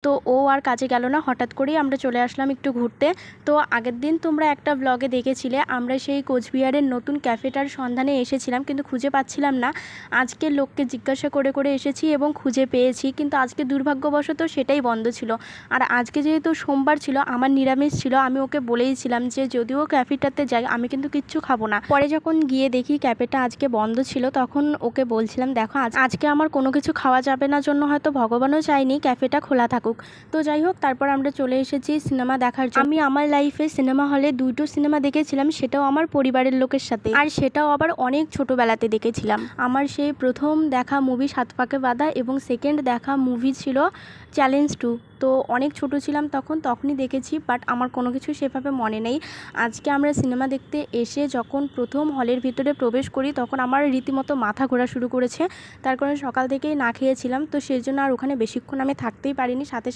তো ও আর কাজে গেল না, হঠাৎ করেই আমরা চলে আসলাম একটু ঘুরতে। তো আগের দিন তোমরা একটা ব্লগে দেখেছিলে আমরা সেই কোচবিহারের নতুন ক্যাফেটার সন্ধানে এসেছিলাম, কিন্তু খুঁজে পাচ্ছিলাম না। আজকে লোককে জিজ্ঞাসা করে করে এসেছি এবং খুঁজে পেয়েছি, কিন্তু আজকে দুর্ভাগ্যবশত সেটাই বন্ধ ছিল। আর আজকে যেহেতু সোমবার ছিল, আমার নিরামিষ ছিল, আমি ওকে বলেইছিলাম যে যদিও ক্যাফেটাতে যাই আমি কিন্তু কিচ্ছু খাবো না। পরে যখন গিয়ে দেখি ক্যাফেটা আজকে বন্ধ ছিল, তখন ওকে বলছিলাম দেখো আজকে আমার কোনো কিছু খাওয়া যাবে না, জন্য হয়তো ভগবানও চাইনি ক্যাফেটা খোলা থাকুক। তো যাই হোক, তারপর আমরা চলে এসেছি সিনেমা দেখার জন্য। আমি আমার লাইফে সিনেমা হলে 2টো সিনেমা দেখেছিলাম, সেটাও আমার পরিবারের লোকের সাথে, আর সেটাও আবার অনেক ছোটোবেলাতে দেখেছিলাম। আমার সেই প্রথম দেখা মুভি সাত পাকে বাঁধা, এবং সেকেন্ড দেখা মুভি ছিল চ্যালেঞ্জ 2। তো অনেক ছোট ছিলাম তখনই দেখেছি, বাট আমার কোনো কিছু সেভাবে মনে নেই। আজকে আমরা সিনেমা দেখতে এসে যখন প্রথম হলের ভিতরে প্রবেশ করি, তখন আমার রীতিমতো মাথা ঘোরা শুরু করেছে। তার কারণে সকাল থেকেই না খেয়েছিলাম, তো সেই জন্য আর ওখানে বেশিক্ষণ আমি থাকতেই পারিনি। সাথে